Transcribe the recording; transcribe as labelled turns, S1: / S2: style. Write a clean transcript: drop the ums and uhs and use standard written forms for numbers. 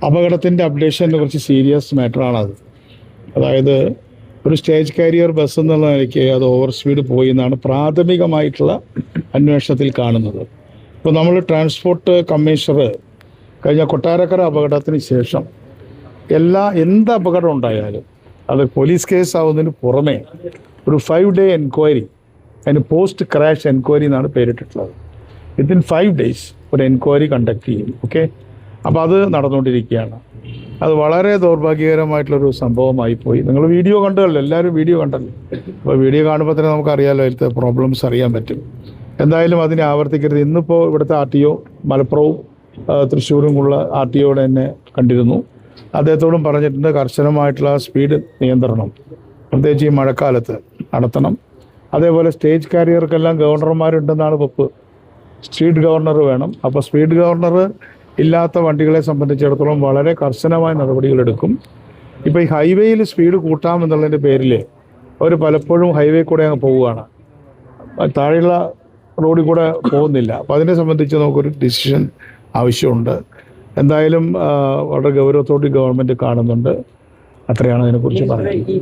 S1: അപകടത്തിൻ്റെ അപ്ഡേഷനെ കുറിച്ച് സീരിയസ് മാറ്ററാണത്. അതായത് ഒരു സ്റ്റേജ് കാരിയർ ബസ് എന്നുള്ള നിലയ്ക്ക് അത് ഓവർ സ്പീഡ് പോയി എന്നാണ് പ്രാഥമികമായിട്ടുള്ള അന്വേഷണത്തിൽ കാണുന്നത്. ഇപ്പോൾ നമ്മൾ ട്രാൻസ്പോർട്ട് കമ്മീഷണർ കഴിഞ്ഞ കൊട്ടാരക്കര അപകടത്തിന് ശേഷം എന്ത് അപകടം ഉണ്ടായാലും അത് പോലീസ് കേസ് ആവുന്നതിന് പുറമെ ഒരു 5 day എൻക്വയറി, അതിന് പോസ്റ്റ് ക്രാഷ് എൻക്വയറി എന്നാണ് പേരിട്ടിട്ടുള്ളത്. വിത്തിൻ 5 days ഒരു എൻക്വയറി കണ്ടക്ട് ചെയ്യും. ഓക്കെ, അപ്പോൾ അത് നടന്നുകൊണ്ടിരിക്കുകയാണ്. അത് വളരെ ദൗർഭാഗ്യകരമായിട്ടുള്ളൊരു സംഭവമായി പോയി. നിങ്ങൾ വീഡിയോ കണ്ടല്ലോ, എല്ലാവരും വീഡിയോ കണ്ടല്ലോ. അപ്പോൾ വീഡിയോ കാണുമ്പോൾ തന്നെ നമുക്കറിയാമല്ലോ അതിലത്തെ പ്രോബ്ലംസ് അറിയാൻ പറ്റും. എന്തായാലും അതിനെ ആവർത്തിക്കരുത്. ഇന്നിപ്പോൾ ഇവിടുത്തെ RTO മലപ്പുറവും തൃശ്ശൂരും ഉള്ള RTOയോട് തന്നെ കണ്ടിരുന്നു. അദ്ദേഹത്തോടും പറഞ്ഞിട്ടുണ്ട് കർശനമായിട്ടുള്ള സ്പീഡ് നിയന്ത്രണം പ്രത്യേകിച്ച് ഈ മഴക്കാലത്ത് നടത്തണം. അതേപോലെ സ്റ്റേജ് കാരിയർക്കെല്ലാം ഗവർണർമാരുണ്ടെന്നാണ് വെപ്പ്. സ്പീഡ് ഗവർണർ വേണം. അപ്പോൾ സ്പീഡ് ഗവർണർ ഇല്ലാത്ത വണ്ടികളെ സംബന്ധിച്ചിടത്തോളം വളരെ കർശനമായ നടപടികളെടുക്കും. ഇപ്പോൾ ഈ ഹൈവേയിൽ സ്പീഡ് കൂട്ടാമെന്നുള്ളതിൻ്റെ പേരിൽ അവർ പലപ്പോഴും ഹൈവേ കൂടെ അങ്ങ് പോവുകയാണ്, താഴെയുള്ള റോഡിൽ കൂടെ പോകുന്നില്ല. അപ്പോൾ അതിനെ സംബന്ധിച്ച് നമുക്കൊരു ഡിസിഷൻ ആവശ്യമുണ്ട്. എന്തായാലും വളരെ ഗൗരവത്തോടെ ഗവൺമെൻറ് കാണുന്നുണ്ട്. അത്രയാണ് അതിനെക്കുറിച്ച് പറയുന്നത്.